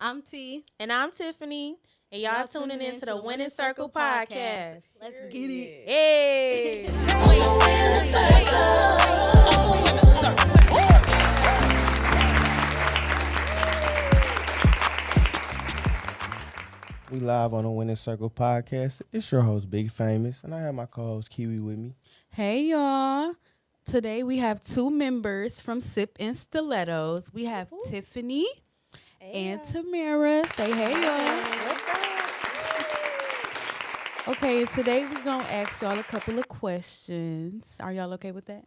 I'm T. And I'm Tiffany, and y'all Y'all tuning tuning into into the the Winning Winning Circle Circle podcast. podcast. Let's get it. Hey! We live on the Winning Circle podcast. It's your host, Big Famous, and I have my co-host Kiwi with me. Hey y'all. Today we have two members from Sip and Stilettos. We have Tiffany and Tamara. Say hey y'all. What's up? Okay, today we're gonna ask y'all a couple of questions. Are y'all okay with that?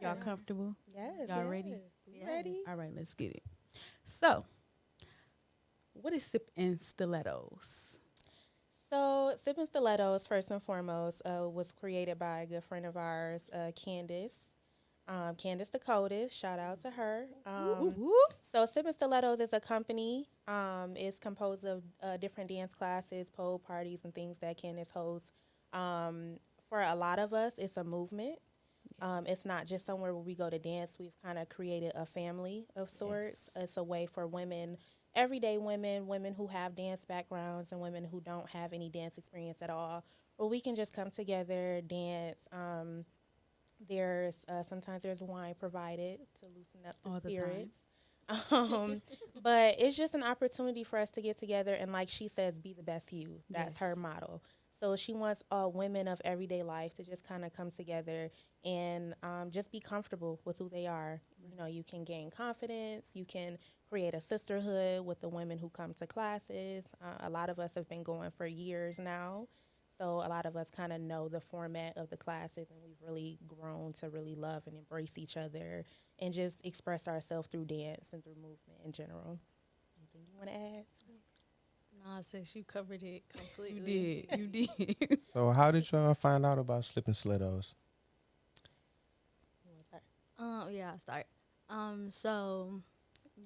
Y'all comfortable? Yes. Y'all ready? We ready? All right, let's get it. So, what is Sip and Stilettos? So, Sip and Stilettos, first and foremost, was created by a good friend of ours, Candace. Candace the Coldest. Shout out to her. So, Sip and Stilettos is a company. It's composed of different dance classes, pole parties, and things that Candace hosts. For a lot of us, it's a movement. It's not just somewhere where we go to dance. We've kind of created a family of sorts. It's a way for women, everyday women, women who have dance backgrounds, and women who don't have any dance experience at all, where we can just come together, dance. There's sometimes there's wine provided to loosen up the All the time. spirits. Um, but it's just an opportunity for us to get together and, like she says, be the best you. That's her Yes. motto. So she wants all women of everyday life to just kind of come together and just be comfortable with who they are. You know, you can gain confidence. You can create a sisterhood with the women who come to classes. A lot of us have been going for years now. So a lot of us kind of know the format of the classes, and we've really grown to really love and embrace each other and just express ourselves through dance and through movement in general. Anything you want to add? Nah, sis, you covered it You completely. did. You did. So, how did y'all find out about Slippin' Stilettos? You wanna start? Yeah, I'll start. So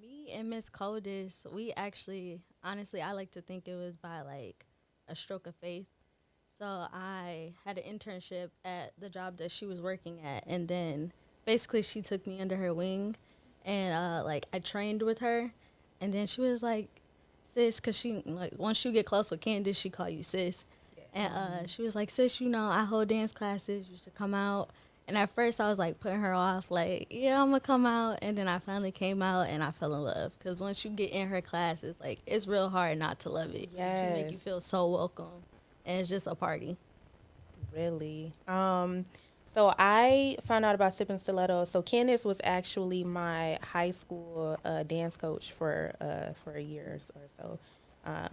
me and Miss Coldest, we actually, honestly, I like to think it was by like a stroke of faith. So I had an internship at the job that she was working at, and then basically she took me under her wing, and like I trained with her, and then she was like, "Sis," because she like once you get close with Candace, she call you sis, and she was like, "Sis, you know I hold dance classes. You should come out." And at first I was like putting her off, like, "Yeah, I'm gonna come out," and then I finally came out and I fell in love because once you get in her classes, like it's real hard not to love it. She make you Yes. feel so welcome and it's just a party. Really? So I found out about Sipping Stilettos. So Candace was actually my high school dance coach for a year or so.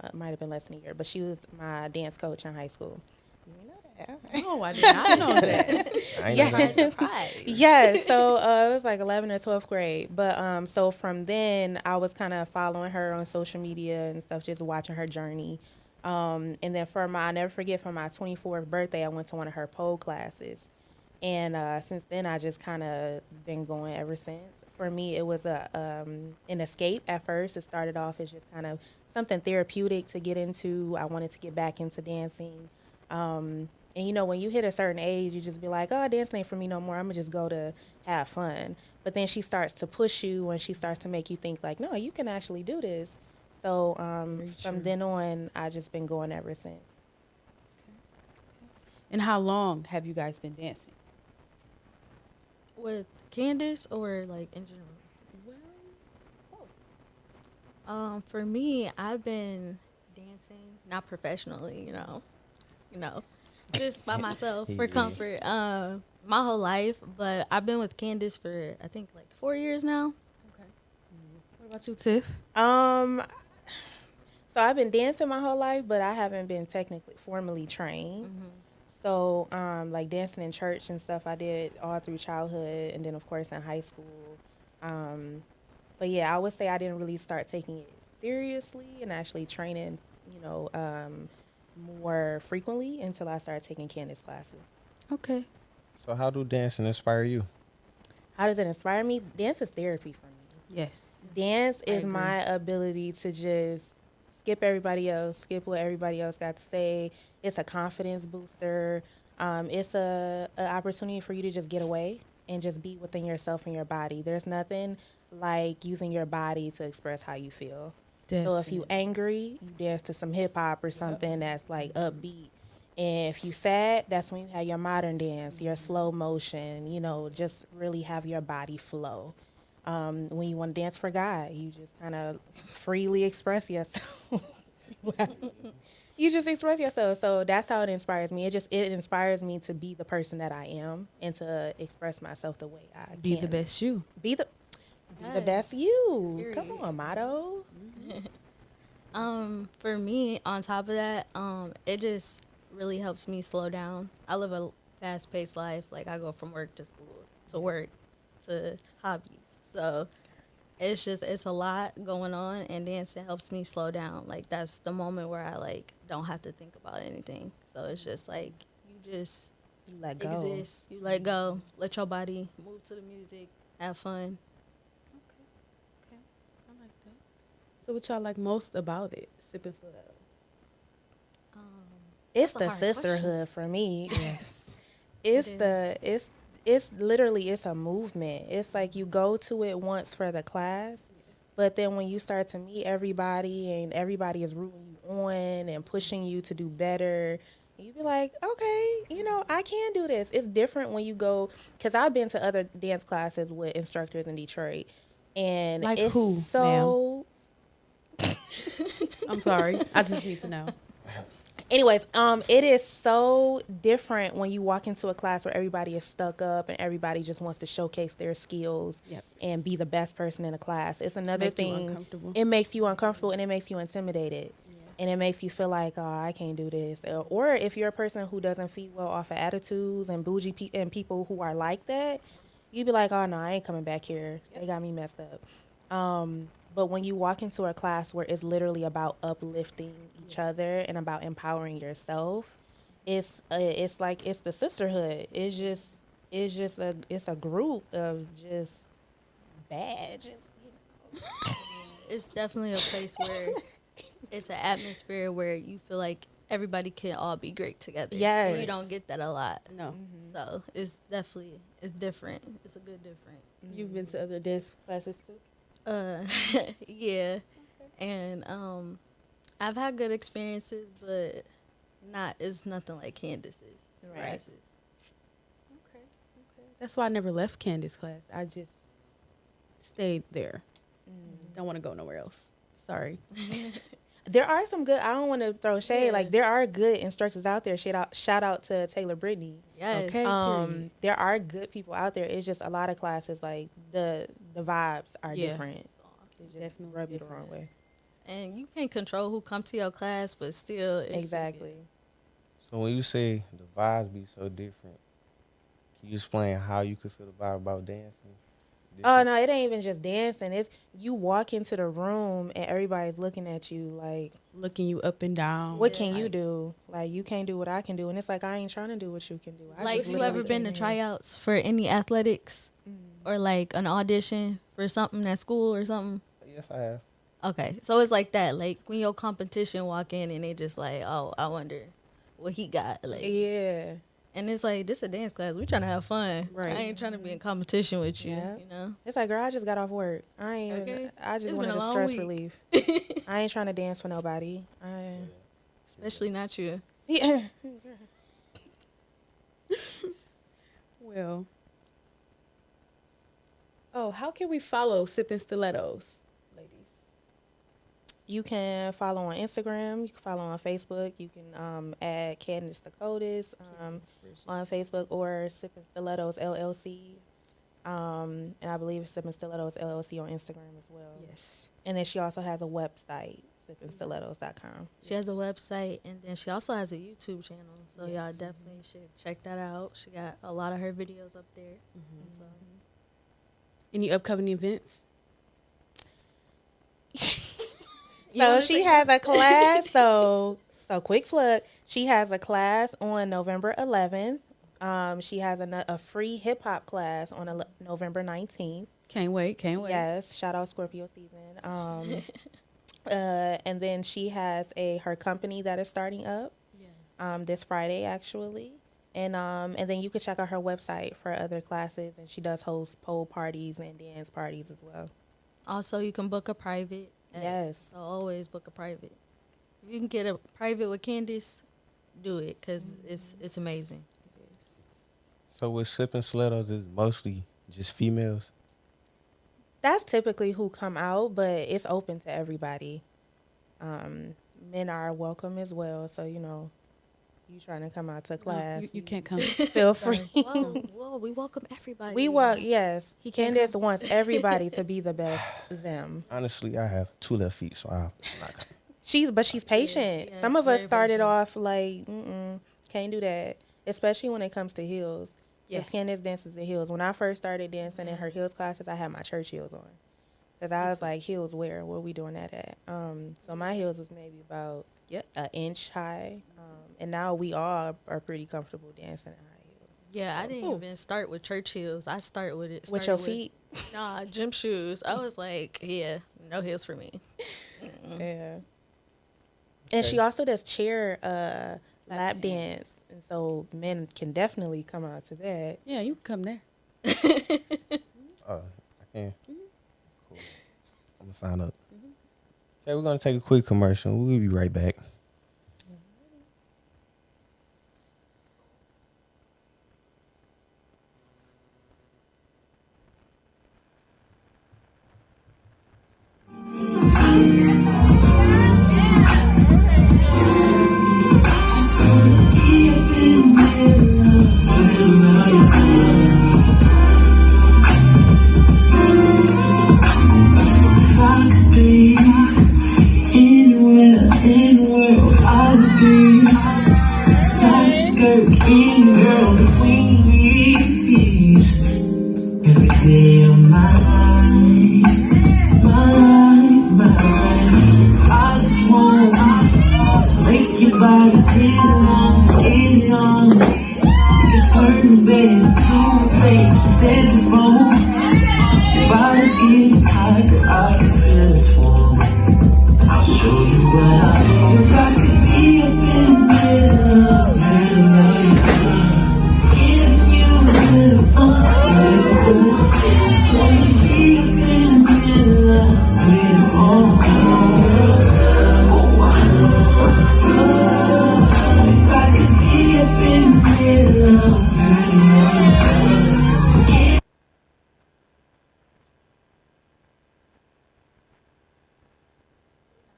It might have been less than a year, but she was my dance coach in high school. You didn't know that? No, I did not know that. I ain't Yeah. know that. Surprise. Yeah, so it was like 11th or 12th grade. But so from then, I was kind of following her on social media and stuff, just watching her journey. And then I'll never forget, for my 24th birthday, I went to one of her pole classes. And since then, I just kind of been going ever since. For me, it was an escape at first. It started off as just kind of something therapeutic to get into. I wanted to get back into dancing. And you know, when you hit a certain age, you just be like, oh, dancing ain't for me no more. I'm gonna just go to have fun. But then she starts to push you, and she starts to make you think like, no, you can actually do this. So Very from true. then on, I just been going ever since. And how long have you guys been dancing? With Candace or like in general? For me, I've been dancing, not professionally, just by myself for Yeah. comfort, my whole life. But I've been with Candace for I think like 4 years now. Okay. What about you, Tiff? Um, so I've been dancing my whole life, but I haven't been technically formally trained. So, like dancing in church and stuff, I did all through childhood, and then of course in high school. Um, but yeah, I would say I didn't really start taking it seriously and actually training, you know, more frequently until I started taking Candace classes. Okay. So, how do dancing inspire you? How does it inspire me? Dance is therapy for me. Yes. Dance I is agree. my ability to just skip everybody else, skip what everybody else got to say. It's a confidence booster. It's a opportunity for you to just get away and just be within yourself and your body. There's nothing like using your body to express how you feel. So if you angry, you dance to some hip hop or something that's like upbeat. And if you sad, that's when you have your modern dance, your slow motion, you know, just really have your body flow. When you want to dance for God, you just kind of freely express yourself. You just express yourself. So that's how it inspires me. It inspires me to be the person that I am and to express myself the way I can. Be the best you. Be the best Yes. you. Period. Come on, motto. For me, on top of that, it just really helps me slow down. I live a fast-paced life. Like, I go from work to school to work to hobbies. So it's a lot going on, and dancing helps me slow down. Like, that's the moment where I like don't have to think about anything. So it's just like you just You let go. exist. You let go. Let your body move to the music. Have fun. Okay. I like that. So what y'all like most about it? Sipping Stilettos. It's That's a the hard sisterhood for me. Yes. It's It the it's literally it's a movement. It's like you go to it once for the class, but then when you start to meet everybody and everybody is rooting you on and pushing you to do better, you be like, okay, you know, I can do this. It's different when you go, because I've been to other dance classes with instructors in Detroit, and Like it's who, so. I'm sorry. I just need to know. Anyways, it is so different when you walk into a class where everybody is stuck up and everybody just wants to showcase their skills Yep. and be the best person in the class. It's another Make you thing. uncomfortable. It makes you uncomfortable and it makes you intimidated. And it makes you feel like, oh, I can't do this. Or if you're a person who doesn't feed well off of attitudes and bougie and people who are like that, you'd be like, oh, no, I ain't coming back here. They got me messed up. But when you walk into a class where it's literally about uplifting each other and about empowering yourself, it's like it's the sisterhood. It's a group of just bad. It's definitely a place where it's an atmosphere where you feel like everybody can all be great together. Yes. And you don't get that a lot. No. So it's definitely, it's different. It's a good different. You've been to other dance classes too? Yeah. And I've had good experiences, but it's nothing like Candace's. Right. classes. Okay. That's why I never left Candace class. I just stayed there. Don't want to go nowhere else. Sorry. There are some good. I don't want to throw shade. Yeah. Like there are good instructors out there. Shout out to Taylor Brittany. Yes. Okay. period. There are good people out there. It's just a lot of classes like the vibes are Yeah. different. It just Definitely rub you the different. wrong way. And you can't control who come to your class, but still. It's just- Exactly. So when you say the vibes be so different, can you explain how you could feel the vibe about dancing? Oh no, it ain't even just dancing. It's you walk into the room and everybody's looking at you like, Looking you up and down. what can you do? Like you can't do what I can do, and it's like I ain't trying to do what you can do. I Like, just you literally ever been to came in. tryouts for any athletics or like an audition for something at school or something? Yes, I have. Okay, so it's like that. Like when your competition walk in and they just like, oh, I wonder what he got. Like, Yeah. and it's like, this a dance class. We trying to have fun. Right. I ain't trying to be in competition with you. Yeah. You know. It's like, girl, I just got off work. Okay. I just It's been wanted a a long stress week. relief. I ain't trying to dance for nobody. Especially not you. Yeah. Well. Oh, how can we follow Sipping Stilettos, ladies? You can follow on Instagram. You can follow on Facebook. You can add Candace Dakotas on Facebook or Sip and Stilettos LLC. And I believe it's Sip and Stilettos LLC on Instagram as well. Yes. And then she also has a website, sipandstilettos.com. She has a website, and then she also has a YouTube channel. So y'all definitely should check that out. She got a lot of her videos up there. So. Any upcoming events? So she has a class. So quick plug. She has a class on November 11th. She has a free hip hop class on November 19th. Can't wait. Yes, shout out Scorpio season. And then she has her company that is starting up this Friday actually. And then you can check out her website for other classes, and she does host pole parties and dance parties as well. Also, you can book a private Yes. So always book a private. If you can get a private with Candace, do it because it's amazing. So with Sip and Stilettos, is mostly just females. That's typically who come out, but it's open to everybody. Men are welcome as well. So, you trying to come out to class, You can't come. feel free. Whoa, we welcome everybody. Yes. He can't Candace come. wants everybody to be the best them. Honestly, I have 2 left feet, so I'm not coming. She's patient. yeah, Some she's of us very started patient. off like, can't do that, especially when it comes to heels. Yeah. Because Candace dances in heels. When I first started dancing in her heels classes, I had my church heels on. Because I was like, heels where? Where we doing that at? So my heels was maybe about an inch high. And now we all are pretty comfortable dancing in high heels. Yeah, I didn't even start with church heels. I started with it. With your feet? Nah, gym shoes. I was like, yeah, no heels for me. Yeah. And she also does chair lap dance. And so men can definitely come out to that. Yeah, you can come there. I can. Cool. I'm gonna sign up. Okay, we're gonna take a quick commercial. We'll be right back.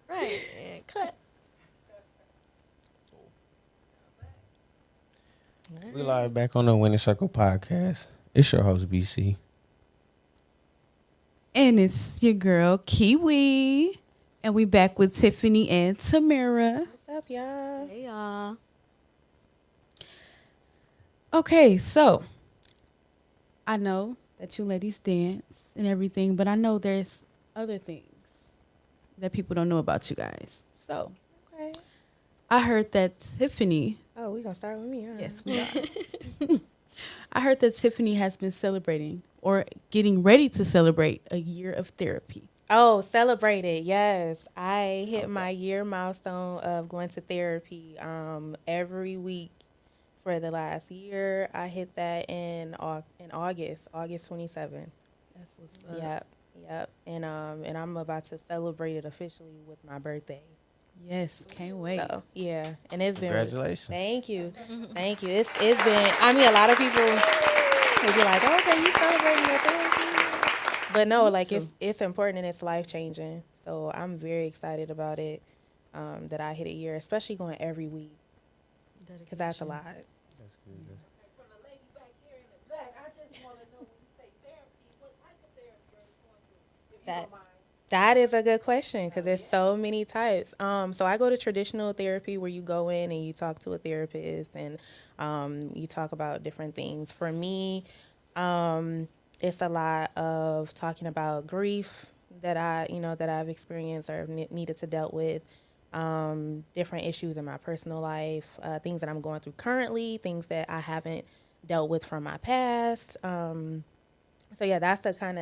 Right. And cut. We live back on the Winning Circle podcast. It's your host BC. And it's your girl, Kiwi. And we back with Tiffany and Tamara. What's up, y'all? Hey, y'all. Okay, so I know that you ladies dance and everything, but I know there's other things that people don't know about you guys. So Okay. I heard that Tiffany, Oh, we gonna start with me, huh? yes, we are. I heard that Tiffany has been celebrating or getting ready to celebrate a year of therapy. Oh, celebrated. Yes. I hit my year milestone of going to therapy every week for the last year. I hit that in August 27th. That's what's up. Yep. And I'm about to celebrate it officially with my birthday. Yes, can't wait. So, yeah. And it's been Congratulations. Thank you. Thank you. It's been, I mean, a lot of people would be like, "Oh, okay, you celebrating your therapy." But no, like it's important and it's life changing. So I'm very excited about it. That I hit a year, especially going every week, because that's a lot. That's good. From the lady back here in the back, I just want to know when you say therapy, what type of therapy are you going through? If you don't mind. That is a good question because there's so many types. So I go to traditional therapy where you go in and you talk to a therapist and you talk about different things. For me, it's a lot of talking about grief that I've experienced or needed to dealt with, different issues in my personal life, things that I'm going through currently, things that I haven't dealt with from my past. So yeah, that's the kind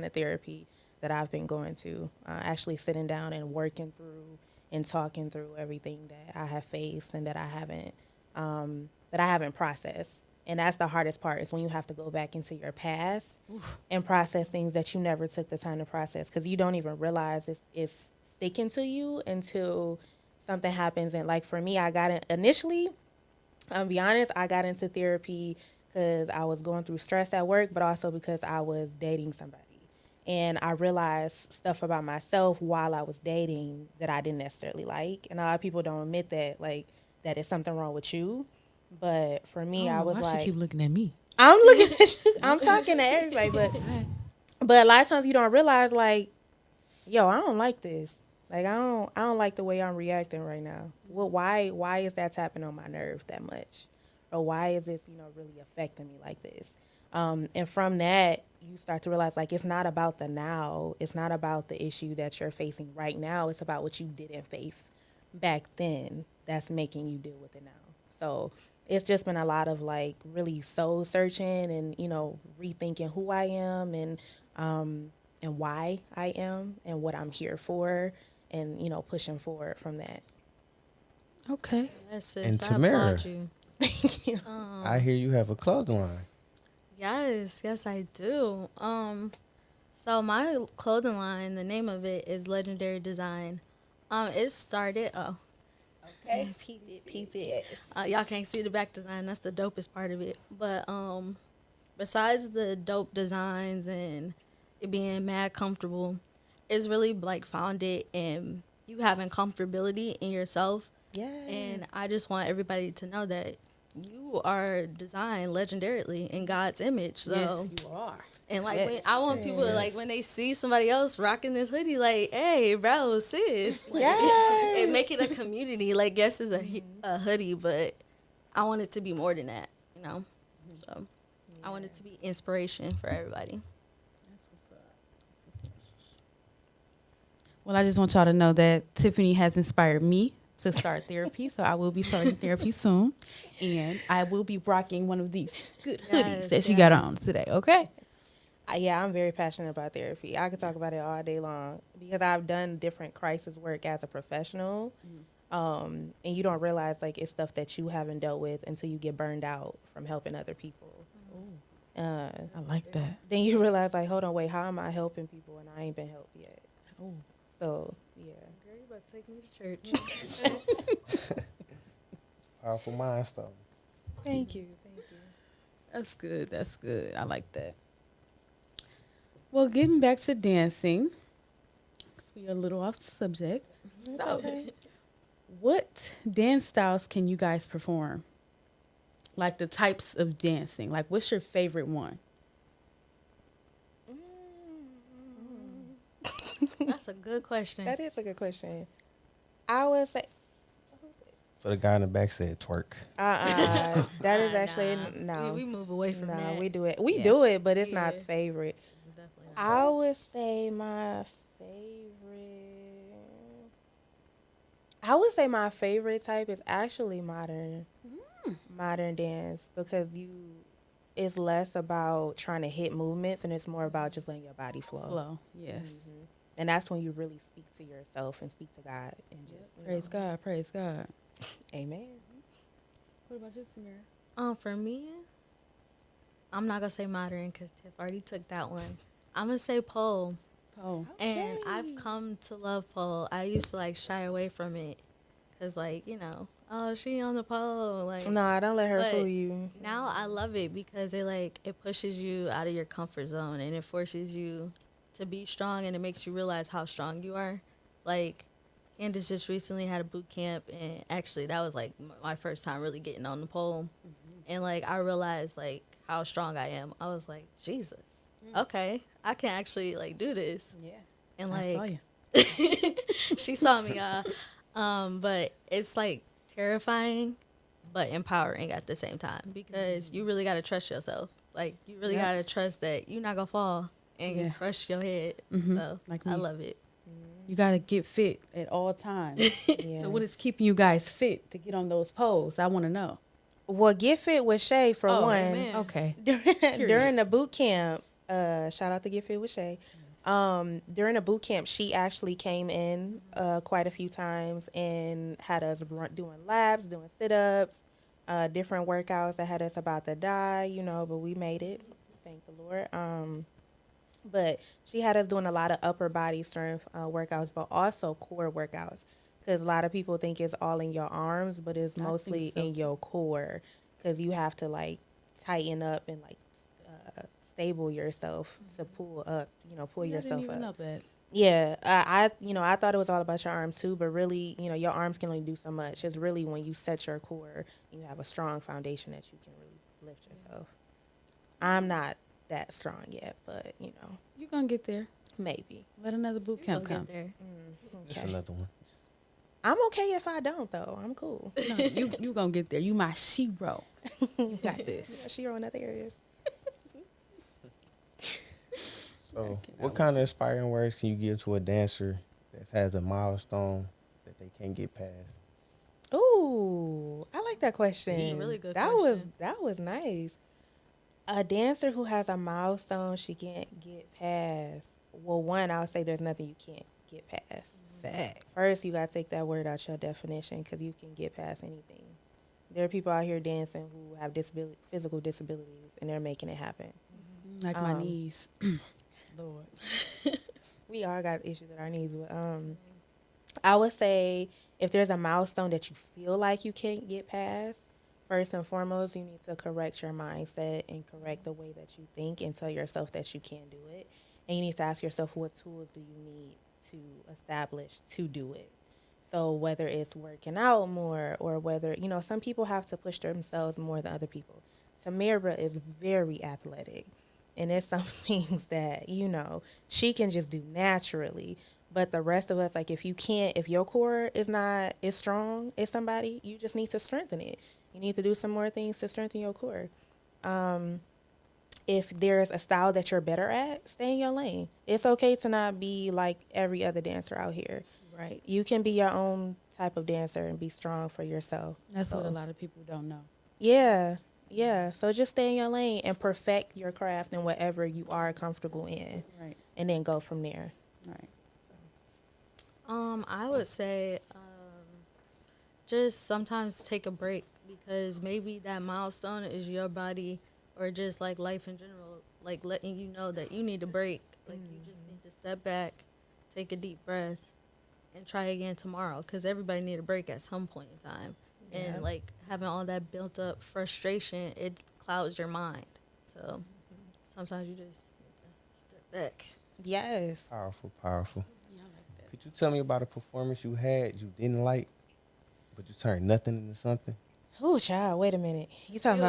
of therapy that I've been going to, actually sitting down and working through and talking through everything that I have faced and that I haven't processed. And that's the hardest part, is when you have to go back into your past and process things that you never took the time to process, because you don't even realize it's sticking to you until something happens. And like for me, I got in initially, I'll be honest, I got into therapy because I was going through stress at work, but also because I was dating somebody. And I realized stuff about myself while I was dating that I didn't necessarily like. And a lot of people don't admit that, like, that is something wrong with you. But for me, I was why like, she keep looking at me? I'm looking at you. I'm talking to everybody, but a lot of times you don't realize, like, yo, I don't like this. Like, I don't like the way I'm reacting right now. Well, why is that tapping on my nerve that much, or why is this, really affecting me like this? And from that, you start to realize, like, it's not about the now. It's not about the issue that you're facing right now. It's about what you didn't face back then that's making you deal with it now. So it's just been a lot of, like, really soul searching and, rethinking who I am, and why I am and what I'm here for, and, pushing forward from that. Okay. Yes, sis, And I Tamara, applaud you. Thank you. I hear you have a clothing line. Yes, I do. So my clothing line, the name of it is Legendary Design. It started. Oh, okay. Peep it. Y'all can't see the back design. That's the dopest part of it. But besides the dope designs and it being mad comfortable, it's really like founded in you having comfortability in yourself. Yes. And I just want everybody to know that you are designed legendarily in God's image. So, Yes, you are. and like, Yes. when, I want people to, like, when they see somebody else rocking this hoodie, like, hey, bro, sis. Like, Yes. and make it a community. Like, yes, it's a hoodie, but I want it to be more than that, So, I want it to be inspiration for everybody. Well, I just want y'all to know that Tiffany has inspired me to start therapy, so I will be starting therapy soon, and I will be rocking one of these good hoodies that she got on today. Okay. Yeah, I'm very passionate about therapy. I could talk about it all day long because I've done different crisis work as a professional, and you don't realize, like, it's stuff that you haven't dealt with until you get burned out from helping other people. I like that. Then you realize, like, hold on, wait, how am I helping people and I ain't been helped yet? Oh. So, yeah. Girl, you about to take me to church. Powerful Milestone. Thank you. That's good. That's good. I like that. Well, getting back to dancing, 'cause we are a little off subject. So, what dance styles can you guys perform? Like the types of dancing. Like, what's your favorite one? That's a good question. That is a good question. I would say, For the guy in the back said twerk. that is actually, no. We move away from No, that. we do it. We Yeah. do it, but it's Yeah. not favorite. Definitely not. I would say my favorite type is actually modern dance, because it's less about trying to hit movements and it's more about just letting your body flow. Flow. Yes. And that's when you really speak to yourself and speak to God and just Praise God. Praise God. amen. What about you, Samira? For me, I'm not gonna say modern because Tiff already took that one. I'm gonna say pole. Oh. And I've come to love pole. I used to, like, shy away from it because, like, oh, she on the pole. Like, No, don't let her But fool you. now I love it because it pushes you out of your comfort zone and it forces you to be strong and it makes you realize how strong you are. Like, Candace just recently had a boot camp, and actually that was, like, my first time really getting on the pole. And, like, I realized, like, how strong I am. I was like, Jesus, okay, I can actually, like, do this. Yeah. And, I saw like, you. she saw me, but it's, like, terrifying but empowering at the same time because you really got to trust yourself. Like, you really got to trust that you're not going to fall and crush your head. So, Like I me. love it. You got to get fit at all times. Yeah. So what is keeping you guys fit to get on those poles? I want to know. Well, get fit with Shay for one. amen. Okay. During the boot camp, shout out to Get Fit with Shay. During the boot camp, she actually came in quite a few times and had us doing laps, doing sit-ups, different workouts that had us about to die, but we made it. Thank the Lord. But she had us doing a lot of upper body strength workouts, but also core workouts. Because a lot of people think it's all in your arms, but it's I think mostly so, in too. your core. Because you have to like tighten up and like stable yourself to pull up, pull See, I didn't yourself even up. know that. Yeah, I thought it was all about your arms too, but really, your arms can only do so much. It's really when you set your core, you have a strong foundation that you can really lift yourself. I'm not that strong yet, but You're going to get there. maybe. Let another boot You camp gonna come. get there. That's Okay. another one. I'm okay if I don't though. I'm cool. No, you going to get there. You my shero. You got Yeah, this. she on other areas. So, what kind of inspiring words can you give to a dancer that has a milestone that they can't get past? Ooh, I like that question. That's a really good that question. that was nice. A dancer who has a milestone she can't get past. Well, one, I would say there's nothing you can't get past. Fact. First, you got to take that word out your definition because you can get past anything. There are people out here dancing who have physical disabilities, and they're making it happen. Like my knees. Lord. We all got issues with our knees, but I would say if there's a milestone that you feel like you can't get past, first and foremost, you need to correct your mindset and correct the way that you think and tell yourself that you can do it. And you need to ask yourself, what tools do you need to establish to do it? So whether it's working out more or whether, some people have to push themselves more than other people. Tamara is very athletic. And it's some things that, she can just do naturally. But the rest of us, like if your core is strong as somebody, you just need to strengthen it. You need to do some more things to strengthen your core. If there's a style that you're better at, stay in your lane. It's okay to not be like every other dancer out here. Right. You can be your own type of dancer and be strong for yourself. That's what a So, lot of people don't know. Yeah. Yeah. So just stay in your lane and perfect your craft in whatever you are comfortable in Right. and then go from there. Right. I would say just sometimes take a break because maybe that milestone is your body or just like life in general, like letting you know that you need a break. Like you just need to step back, take a deep breath, and try again tomorrow because everybody need a break at some point in time. Yeah. And like having all that built up frustration, it clouds your mind. So sometimes you just need to step back. Yes. Powerful, powerful. Yeah, I like that. Could you tell me about a performance you had you didn't like, but you turned nothing into something? Oh, child, wait a minute. You talking Few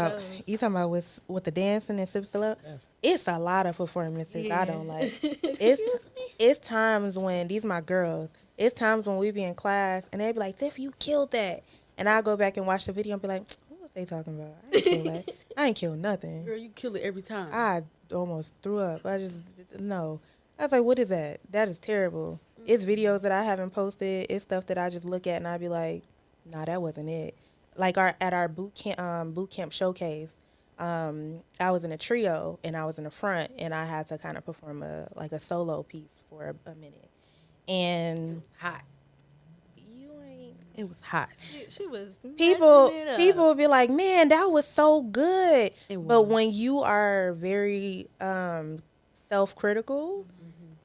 of about those. with the dancing and sip stiletto? Yes. It's a lot of performances I don't like. Excuse me? It's times when these my girls. It's times when we be in class and they be like, "Tiff, you killed that," and I go back and watch the video and be like, "What was they talking about? I ain't kill that. I ain't kill nothing. Girl, you kill it every time. I almost threw up. I just no." I was like, "What is that? That is terrible." It's videos that I haven't posted. It's stuff that I just look at and I be like, "Nah, that wasn't it." Like at our boot camp showcase, I was in a trio and I was in the front and I had to kind of perform a solo piece for a minute. And Hot. you ain't It was hot. She was people messing it up. people will be like, "Man, that was so good." It But was. when you are very self-critical,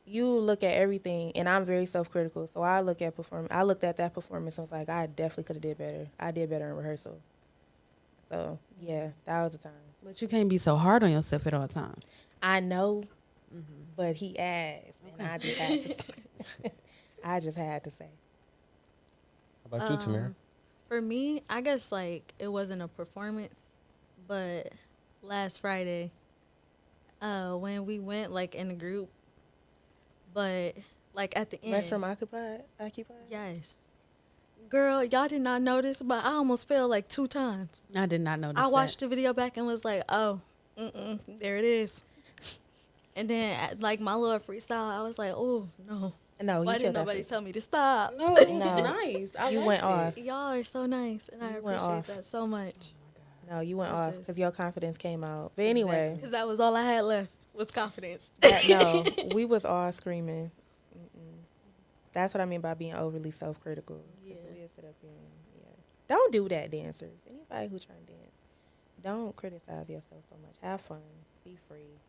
you look at everything, and I'm very self-critical. So I looked at that performance and was like, I definitely could have did better. I did better in rehearsal. So yeah, that was the time. But you can't be so hard on yourself at all times. I know, but he asked, and Okay. I just had to say. I just had to say. How about you, Tamara? For me, I guess like it wasn't a performance, but last Friday, when we went like in a group, but like at the end, Restroom occupied. yes, girl, y'all did not notice, but I almost fell like 2 times. I did not notice I that. watched the video back and was like, oh, there it is. And then like my little freestyle, I was like, oh no, No, why you didn't killed that nobody shit. tell me to stop? No, it was No. nice. I You liked went it. off. Y'all are so nice, and I You went appreciate off. that so much. No, you went It's off just- because your confidence came out. But anyway, Because that was all I had left was confidence. no, we was all screaming. That's what I mean by being overly self-critical. 'Cause Yeah. we'll sit up here and, Don't do that, dancers. Anybody who trying to dance, don't criticize yourself so much. Have fun. Be free.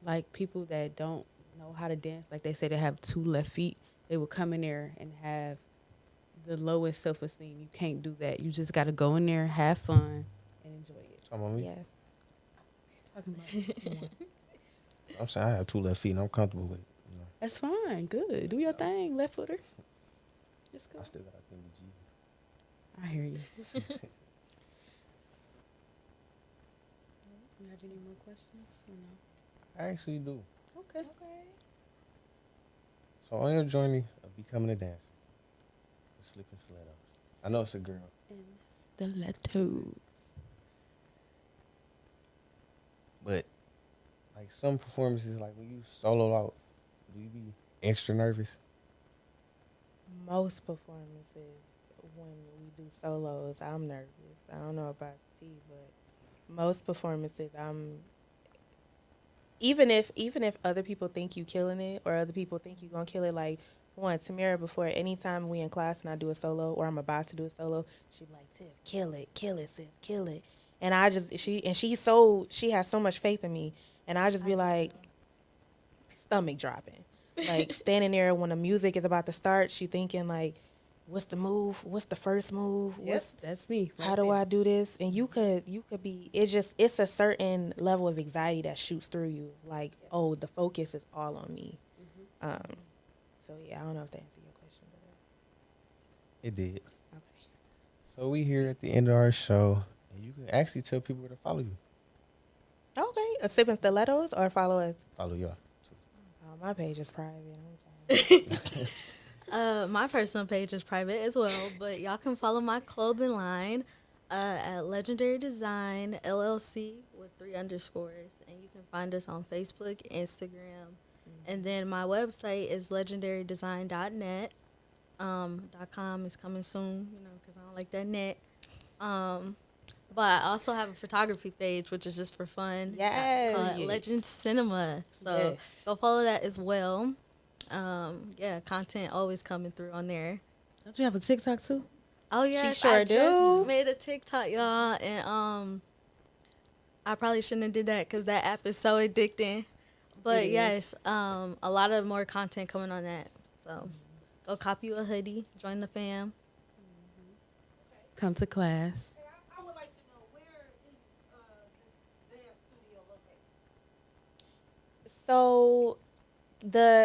Like people that don't know how to dance, like they say they have 2 left feet, they will come in there and have the lowest self-esteem. You can't do that. You just got to go in there, have fun, and enjoy it. Talking about me? Yes. Talking about I'm saying I have 2 left feet and I'm comfortable with it. You know, That's fine. Good. Do your thing, left footer. Just go. I still got to think the G. I hear you. You have any more questions or no? I actually do. Okay. So on your journey of becoming a dancer, Sip and Stilettos. I know it's a girl. And Stilettoes. But like some performances, like when you solo out, do you be extra nervous? Most performances, when we do solos, I'm nervous. I don't know about T, but most performances, even if other people think you killing it or other people think you gonna kill it, like Tamara, before anytime we in class and I do a solo or I'm about to do a solo, she be like, Tiff, kill it, sis, kill it. And she has so much faith in me, and I just be like, stomach dropping, like standing there when the music is about to start, she thinking like, what's the move? What's the first move? Yep, that's me. How do I do this? And you could be, it's a certain level of anxiety that shoots through you. Like, oh, the focus is all on me. So yeah, I don't know if that answered your question. But It did. okay. So we here at the end of our show, and you can actually tell people where to follow you. Okay, a Sip and Stilettos or follow us? Follow y'all. Oh, my page is private. I'm sorry. My personal page is private as well, but y'all can follow my clothing line at Legendary Design LLC with 3 underscores, and you can find us on Facebook, Instagram, and then my website is legendarydesign.net. .com is coming soon, because I don't like that net. But I also have a photography page, which is just for fun. Yes. Called Legend Cinema. So go follow that as well. Content always coming through on there. Don't you have a TikTok too? Oh yeah, sure I do. just made a TikTok, y'all, and I probably shouldn't have did that because that app is so addicting. But It is. yes, a lot of more content coming on that. So go copy you a hoodie, join the fam. Come to class. Hey, I would like to know, where is this dance studio located?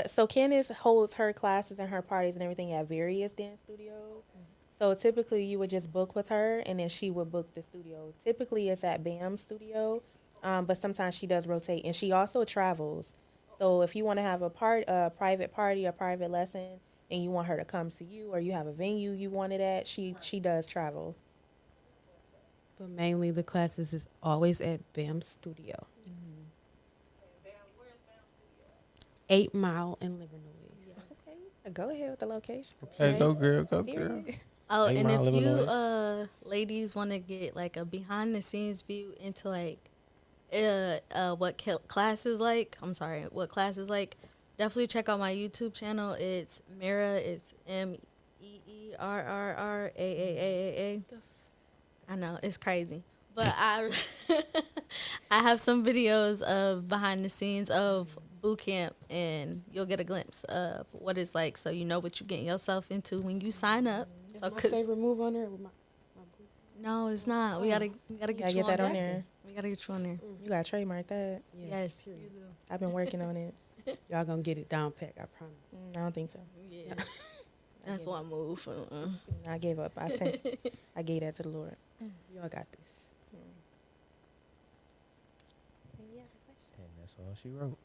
So Candace holds her classes and her parties and everything at various dance studios. So typically you would just book with her and then she would book the studio. Typically it's at BAM Studio, but sometimes she does rotate, and she also travels. So if you want to have a private party, a private lesson, and you want her to come to you, or you have a venue you want it at, she does travel. But mainly the classes is always at BAM Studio. Where's BAM Studio? 8 Mile in Livernois. Okay, go ahead with the location. Okay, go girl, go girl. Period. Oh, 8 and Mile, if you Illinois. ladies want to get like a behind the scenes view into like what class is like, what class is like, definitely check out my YouTube channel. It's Mira. It's MEERRRAAAA. I know it's crazy, but I I have some videos of behind the scenes of boot camp, and you'll get a glimpse of what it's like, so you know what you're getting yourself into when you sign up. So, My 'cause favorite move on there with my no, it's not. We gotta get Gotta you get that on there. there. We gotta get you on there. You gotta trademark that. Yes, period. you do. I've been working on it. Y'all gonna get it down pat, I promise. I don't think so. Yeah, that's one move. I gave up. I gave that to the Lord. Y'all got this. And that's all she wrote.